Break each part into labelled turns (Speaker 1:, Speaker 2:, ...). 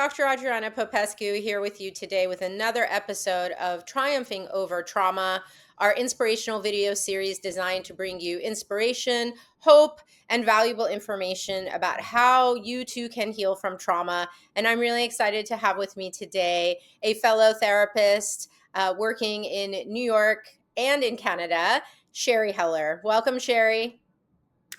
Speaker 1: Dr. Adriana Popescu here with you today with another episode of Triumphing Over Trauma, our inspirational video series designed to bring you inspiration, hope, and valuable information about how you too can heal from trauma. And I'm really excited to have with me today a fellow therapist working in New York and in Canada, Sherri Heller. Welcome, Sheri.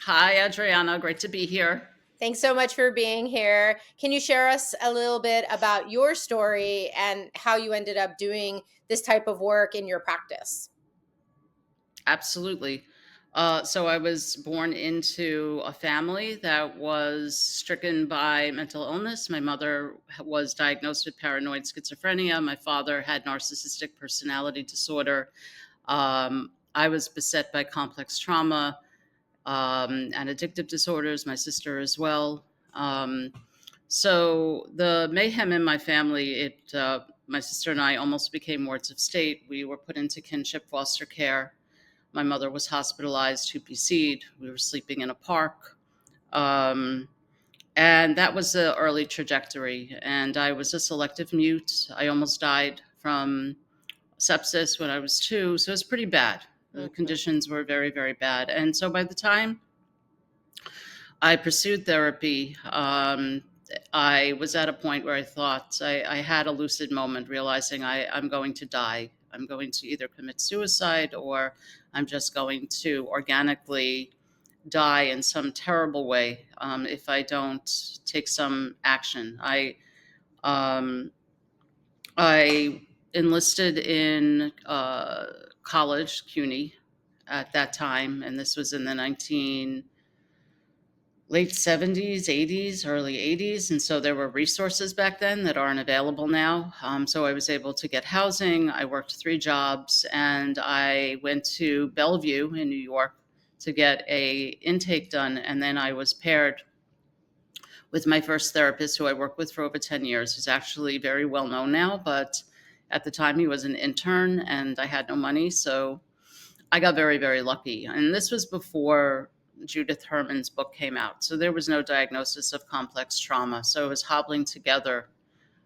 Speaker 2: Hi, Adriana. Great to be here.
Speaker 1: Thanks so much for being here. Can you share us a little bit about your story and how you ended up doing this type of work in your practice?
Speaker 2: Absolutely. So I was born into a family that was stricken by mental illness. My mother was diagnosed with paranoid schizophrenia. My father had narcissistic personality disorder. I was beset by complex trauma and addictive disorders, my sister as well. So the mayhem in my family, my sister and I almost became wards of state. We were put into kinship foster care. My mother was hospitalized, 2PC'd. We were sleeping in a park. Um, and that was the early trajectory. And I was a selective mute. I almost died from sepsis when I was 2. So it was pretty bad. The
Speaker 1: Mhm.
Speaker 2: conditions were very, very bad. And so by the time I pursued therapy, I was at a point where I thought I had a lucid moment realizing I'm going to die. I'm going to either commit suicide or I'm just going to organically die in some terrible way if I don't take some action. Um, I enlisted in college, CUNY, at that time, and this was in the late 70s, 80s, early 80s. And so there were resources back then that aren't available now. So I was able to get housing. I worked 3 jobs and I went to Bellevue in New York to get a intake done. And then I was paired with my first therapist who I worked with for over 10 years, who's actually very well known now. But at the time he was an intern and I had no money. So I got very, very lucky. And this was before Judith Herman's book came out. So there was no diagnosis of complex trauma. So it was hobbling together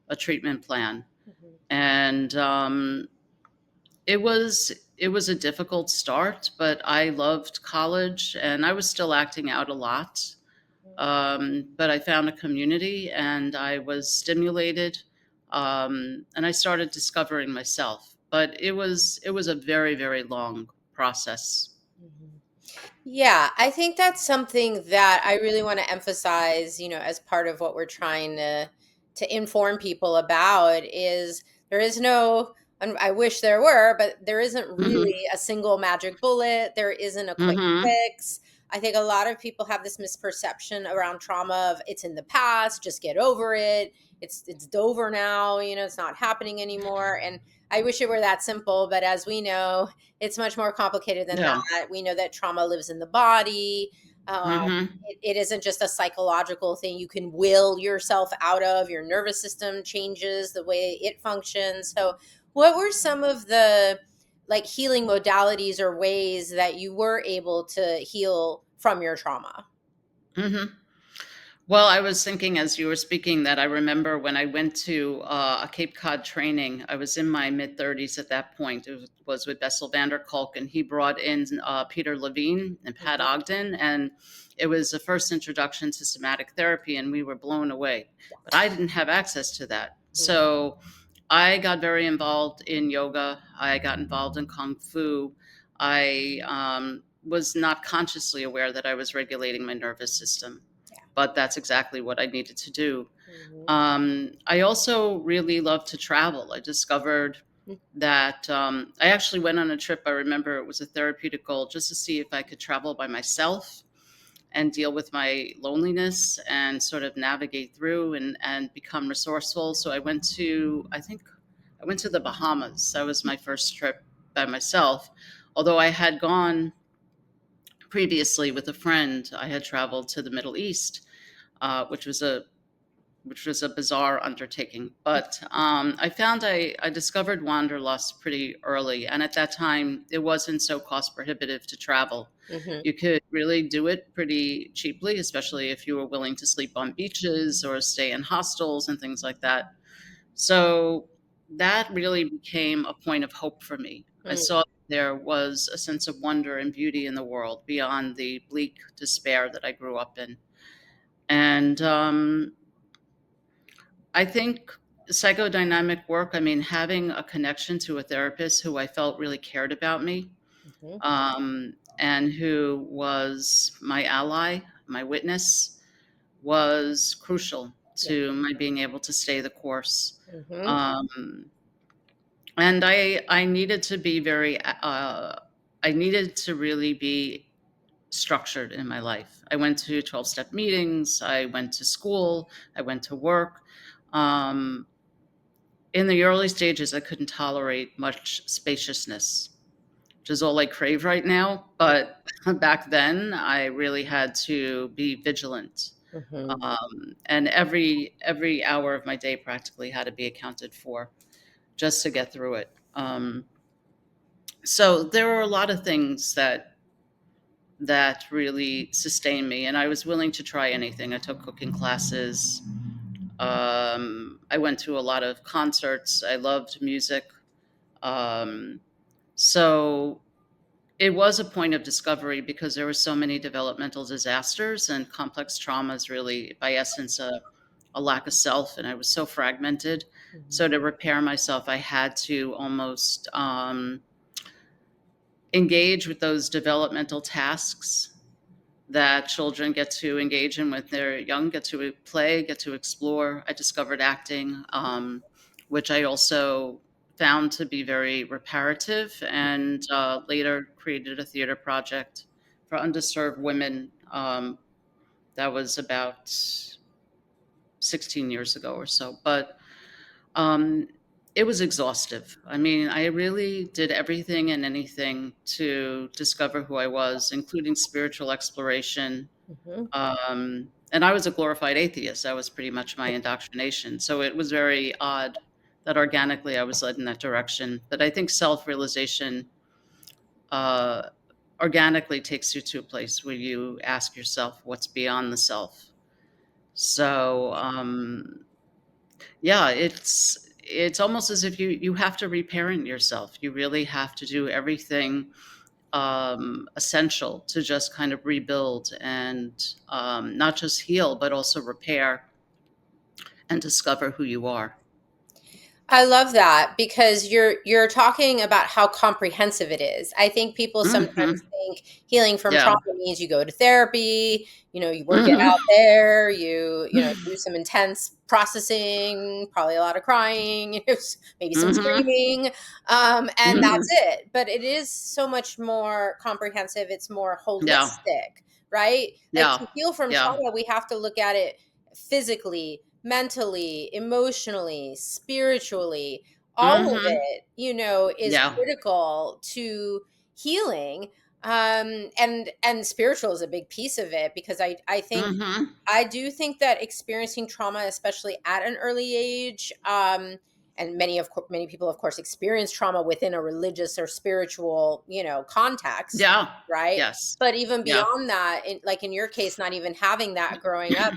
Speaker 2: a treatment plan.
Speaker 1: Mhm.
Speaker 2: And it was a difficult start, but I loved college and I was still acting out a lot. But I found a community and I was stimulated. And I started discovering myself. But it was a very, very long process.
Speaker 1: Mhm. Yeah, I think that's something that I really want to emphasize, as part of what we're trying to inform people about is there is no, and I wish there were, but there isn't really
Speaker 2: Mhm.
Speaker 1: a single magic bullet. There isn't a quick
Speaker 2: Mhm.
Speaker 1: fix. I think a lot of people have this misperception around trauma of it's in the past, just get over it. It's over now, it's not happening anymore. And I wish it were that simple, but as we know, it's much more complicated than
Speaker 2: Yeah.
Speaker 1: that. We know that trauma lives in the body.
Speaker 2: Mhm.
Speaker 1: It isn't just a psychological thing you can will yourself out of. Your nervous system changes the way it functions. So, what were some of the like healing modalities or ways that you were able to heal from your trauma?
Speaker 2: Mhm. Well, I was thinking as you were speaking that I remember when I went to a Cape Cod training. I was in my mid 30s at that point. It was with Bessel van der Kolk, and he brought in Peter Levine and Pat
Speaker 1: Mhm.
Speaker 2: Ogden, and it was the first introduction to somatic therapy, and we were blown away. But I didn't have access to that,
Speaker 1: Mhm.
Speaker 2: so I got very involved in yoga. I got involved in kung fu. I was not consciously aware that I was regulating my nervous system,
Speaker 1: Yeah.
Speaker 2: but that's exactly what I needed to do.
Speaker 1: Mhm.
Speaker 2: I also really love to travel. I discovered that I actually went on a trip. I remember it was a therapeutic goal just to see if I could travel by myself and deal with my loneliness and sort of navigate through and become resourceful. So I think I went to the Bahamas. That was my first trip by myself. Although I had gone previously with a friend, I had traveled to the Middle East, which was a which was a bizarre undertaking. But I found I discovered wanderlust pretty early. And at that time, it wasn't so cost prohibitive to travel.
Speaker 1: Mhm.
Speaker 2: You could really do it pretty cheaply, especially if you were willing to sleep on beaches or stay in hostels and things like that. So that really became a point of hope for me. I
Speaker 1: Mm.
Speaker 2: saw there was a sense of wonder and beauty in the world beyond the bleak despair that I grew up in. And I think psychodynamic work, I mean, having a connection to a therapist who I felt really cared about me,
Speaker 1: Mhm.
Speaker 2: and who was my ally, my witness, was crucial
Speaker 1: Yeah.
Speaker 2: to my being able to stay the course.
Speaker 1: Mhm.
Speaker 2: Um, and I needed to be very, I needed to really be structured in my life. I went to 12-step meetings, I went to school, I went to work. Um, In the early stages, I couldn't tolerate much spaciousness, which is all I crave right now,
Speaker 1: Mm.
Speaker 2: but back then, I really had to be vigilant,
Speaker 1: Mhm.
Speaker 2: and every hour of my day practically had to be accounted for just to get through it. So there were a lot of things that really sustained me, and I was willing to try anything. I took cooking classes. I went to a lot of concerts. I loved music. Um, so it was a point of discovery because there were so many developmental disasters and complex traumas, really, by essence, a lack of self. And I was so fragmented.
Speaker 1: Mhm.
Speaker 2: So to repair myself, I had to almost engage with those developmental tasks that children get to engage in when they're young, get to play, get to explore. I discovered acting, which I also found to be very reparative, and later created a theater project for underserved women. That was about 16 years ago or so. But um, it was exhaustive. I mean, I really did everything and anything to discover who I was, including spiritual exploration,
Speaker 1: Mhm.
Speaker 2: and I was a glorified atheist. That was pretty much my indoctrination. So it was very odd that organically I was led in that direction. But I think self realization uh, organically takes you to a place where you ask yourself what's beyond the self. So yeah, it's almost as if you have to reparent yourself. You really have to do everything essential to just kind of rebuild and not just heal, but also repair and discover who you are.
Speaker 1: I love that because you're talking about how comprehensive it is. I think people sometimes
Speaker 2: Mhm.
Speaker 1: think healing from
Speaker 2: Yeah.
Speaker 1: trauma means you go to therapy, you work it
Speaker 2: Mhm.
Speaker 1: out there, you do some intense processing, probably a lot of crying, maybe some
Speaker 2: Mhm.
Speaker 1: screaming, and that's
Speaker 2: Mhm.
Speaker 1: it. But it is so much more comprehensive. It's more
Speaker 2: Yeah.
Speaker 1: holistic, right? Like
Speaker 2: Yeah.
Speaker 1: to heal from
Speaker 2: Yeah.
Speaker 1: trauma, we have to look at it physically, mentally, emotionally, spiritually, all of
Speaker 2: Mhm.
Speaker 1: it, is
Speaker 2: Yeah.
Speaker 1: critical to healing. And spiritual is a big piece of it because
Speaker 2: Mhm.
Speaker 1: I do think that experiencing trauma, especially at an early age, and many people, of course, experience trauma within a religious or spiritual, context,
Speaker 2: Yeah.
Speaker 1: right?
Speaker 2: Yes.
Speaker 1: But even
Speaker 2: Yeah.
Speaker 1: beyond that, like in your case, not even having that growing up,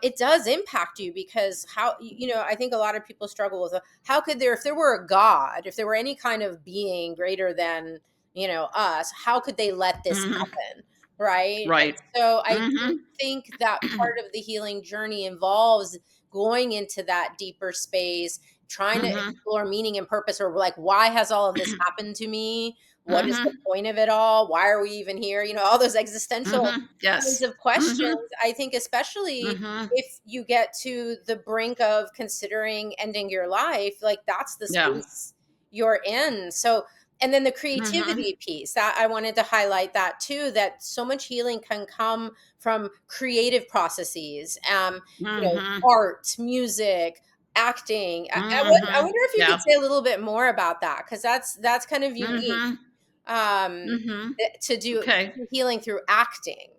Speaker 1: it does impact you because I think a lot of people struggle with how could there, if there were a God, if there were any kind of being greater than us, how could they let this
Speaker 2: Mhm.
Speaker 1: happen, right? And
Speaker 2: Right.
Speaker 1: so I do
Speaker 2: Mhm.
Speaker 1: think that part of the healing journey involves going into that deeper space, trying to
Speaker 2: Mhm.
Speaker 1: explore meaning and purpose, or like, why has all of this happened to me? What is the
Speaker 2: Mhm.
Speaker 1: point of it all? Why are we even here? All those existential
Speaker 2: Mhm.
Speaker 1: kinds
Speaker 2: Yes.
Speaker 1: of questions.
Speaker 2: Mhm.
Speaker 1: I think, especially
Speaker 2: Mhm.
Speaker 1: if you get to the brink of considering ending your life, like that's the
Speaker 2: Yeah.
Speaker 1: space you're in. So, and then the
Speaker 2: Mhm.
Speaker 1: creativity piece, that I wanted to highlight that too, that so much healing can come from creative processes,
Speaker 2: Mhm.
Speaker 1: art, music, acting. I
Speaker 2: Mhm.
Speaker 1: wonder if you could
Speaker 2: Yeah.
Speaker 1: say a little bit more about that, because that's kind of unique,
Speaker 2: Mhm.
Speaker 1: um,
Speaker 2: Mhm.
Speaker 1: to do
Speaker 2: Okay.
Speaker 1: healing through acting.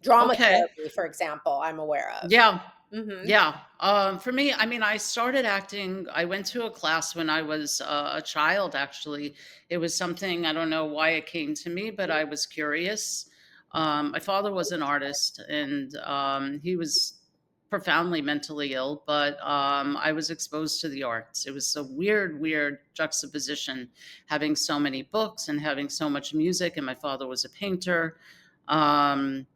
Speaker 1: Drama
Speaker 2: Okay.
Speaker 1: therapy, for example, I'm aware of.
Speaker 2: Yeah.
Speaker 1: Mm-hmm.
Speaker 2: Yeah. For me, I mean, I started acting. I went to a class when I was a child, actually. It was something, I don't know why it came to me, but I was curious. My father was an artist, and he was profoundly mentally ill, but I was exposed to the arts. It was a weird, weird juxtaposition, having so many books and having so much music, and my father was a painter. Um,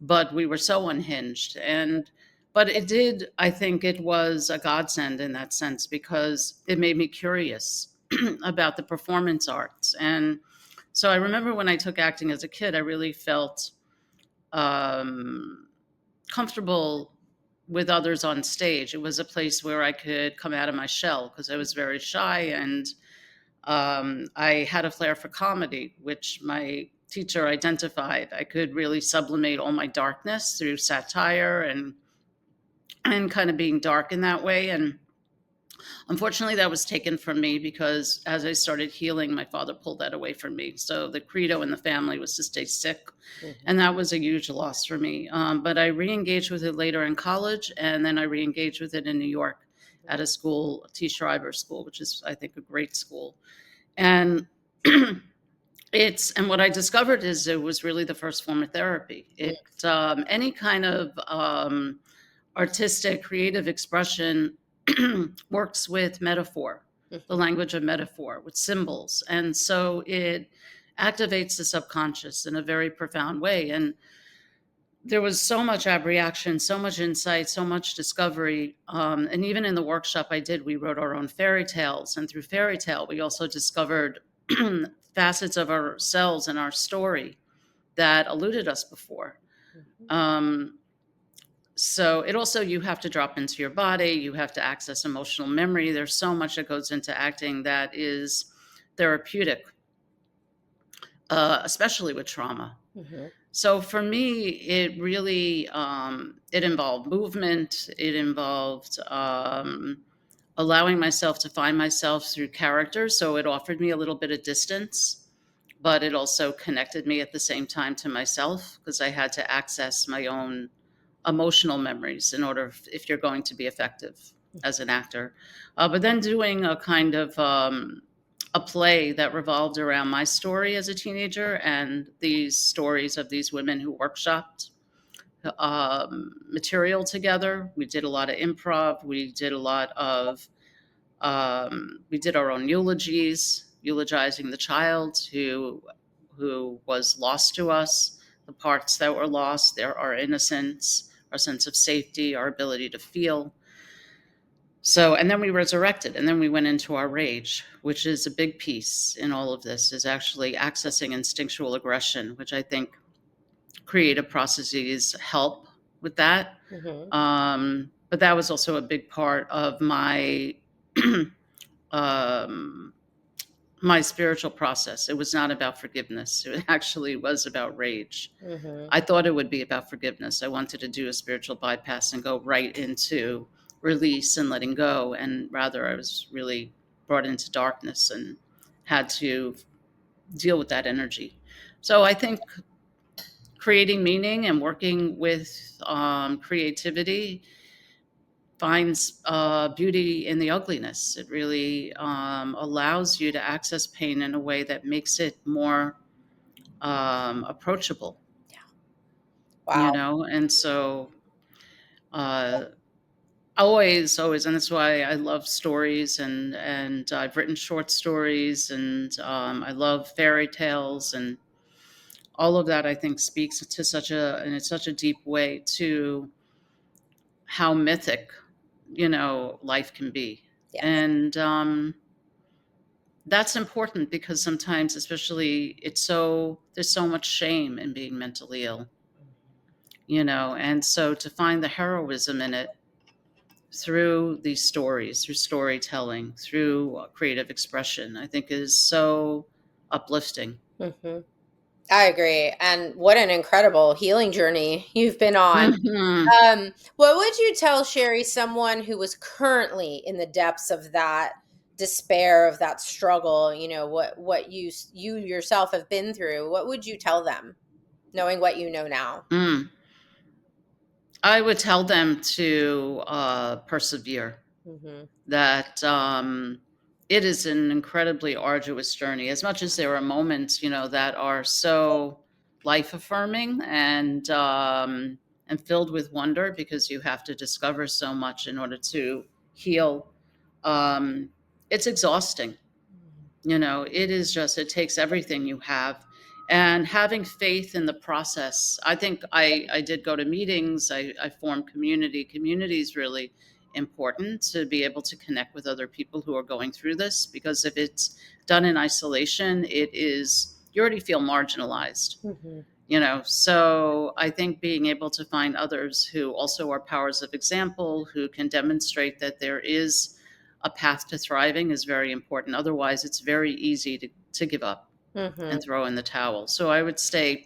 Speaker 2: but we were so unhinged. But it did, I think it was a godsend in that sense because it made me curious about the performance arts. And so I remember when I took acting as a kid, I really felt um, comfortable with others on stage. It was a place where I could come out of my shell because I was very shy, and I had a flair for comedy, which my teacher identified. I could really sublimate all my darkness through satire and kind of being dark in that way. And unfortunately, that was taken from me because as I started healing, my father pulled that away from me. So the credo in the family was to stay sick.
Speaker 1: Mm-hmm.
Speaker 2: And that was a huge loss for me. But I re engaged with it later in college. And then I re engaged with it in New York at a school, T. Schreiber School, which is, I think, a great school. And and what I discovered is it was really the first form of therapy. Any kind of artistic, creative expression works with metaphor, the
Speaker 1: Mm-hmm.
Speaker 2: language of metaphor, with symbols. And so it activates the subconscious in a very profound way. And there was so much reaction, so much insight, so much discovery. And even in the workshop I did, we wrote our own fairy tales. And through fairy tale, we also discovered facets of ourselves and our story that eluded us before.
Speaker 1: Mm-hmm.
Speaker 2: Um, so it also, you have to drop into your body, you have to access emotional memory. There's so much that goes into acting that is therapeutic, especially with trauma.
Speaker 1: Mm-hmm.
Speaker 2: So for me, it really it involved movement. It involved allowing myself to find myself through characters. So it offered me a little bit of distance, but it also connected me at the same time to myself because I had to access my own emotional memories in order, if you're going to be effective as an actor. But then doing a kind of a play that revolved around my story as a teenager and these stories of these women who workshopped material together. We did a lot of improv. We did a lot of we did our own eulogies, eulogizing the child who was lost to us, the parts that were lost, our innocence, our sense of safety, our ability to feel. So, and then we resurrected, and then we went into our rage, which is a big piece in all of this, is actually accessing instinctual aggression, which I think creative processes help with that.
Speaker 1: Mm-hmm.
Speaker 2: But that was also a big part of my um, my spiritual process. It was not about forgiveness. It actually was about rage.
Speaker 1: Mm-hmm.
Speaker 2: I thought it would be about forgiveness. I wanted to do a spiritual bypass and go right into release and letting go. And rather, I was really brought into darkness and had to deal with that energy. So I think creating meaning and working with creativity finds beauty in the ugliness. It really allows you to access pain in a way that makes it more approachable, you
Speaker 1: Wow.
Speaker 2: know? And so, uh, always, and that's why I love stories, and I've written short stories, and I love fairy tales, and all of that. I think speaks to in such a deep way to how mythic, life can be,
Speaker 1: Yes.
Speaker 2: and that's important because sometimes, especially, there's so much shame in being mentally ill, and so to find the heroism in it through these stories, through storytelling, through creative expression, I think is so uplifting.
Speaker 1: Mm-hmm. I agree. And what an incredible healing journey you've been on.
Speaker 2: Mhm.
Speaker 1: What would you tell Sherry, someone who was currently in the depths of that despair, of that struggle? What you yourself have been through. What would you tell them, knowing what you know now?
Speaker 2: Mm. I would tell them to persevere,
Speaker 1: Hmm.
Speaker 2: that it is an incredibly arduous journey. As much as there are moments, that are so life affirming and filled with wonder because you have to discover so much in order to heal. Um, it's exhausting. It is just, it takes everything you have. And having faith in the process. I think I did go to meetings, I formed community. Community is really important to be able to connect with other people who are going through this, because if it's done in isolation, you already feel marginalized.
Speaker 1: Hmm.
Speaker 2: So I think being able to find others who also are powers of example, who can demonstrate that there is a path to thriving, is very important. Otherwise, it's very easy to give up
Speaker 1: Hmm.
Speaker 2: and throw in the towel. So I would say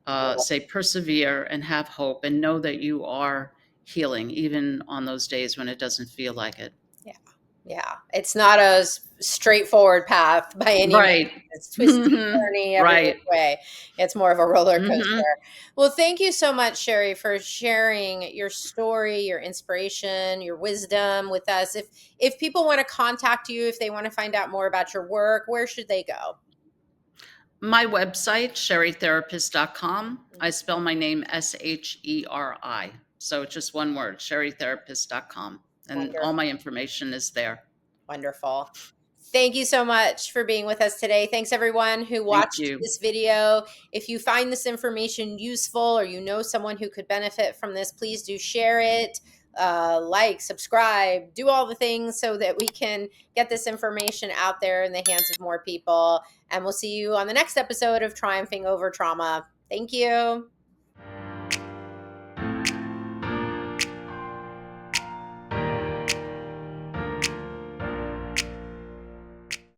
Speaker 2: persevere and have hope and know that you are healing, even on those days when it doesn't feel like it.
Speaker 1: Yeah. Yeah. It's not a straightforward path by any means.
Speaker 2: Right.
Speaker 1: It's twisty,
Speaker 2: Mhm.
Speaker 1: turny, every which
Speaker 2: Right.
Speaker 1: way. It's more of a roller coaster.
Speaker 2: Hmm.
Speaker 1: Well, thank you so much, Sheri, for sharing your story, your inspiration, your wisdom with us. If people want to contact you, if they want to find out more about your work, where should they go?
Speaker 2: My website, sherrytherapist.com. I spell my name Sheri. So it's just one word, sherrytherapist.com. And all
Speaker 1: Wonderful.
Speaker 2: my information is there.
Speaker 1: Wonderful. Thank you so much for being with us today. Thanks everyone who
Speaker 2: Thank
Speaker 1: watched
Speaker 2: you.
Speaker 1: this video. If you find this information useful or you know someone who could benefit from this, please do share it, like, subscribe, do all the things so that we can get this information out there in the hands of more people. And we'll see you on the next episode of Triumphing Over Trauma. Thank you.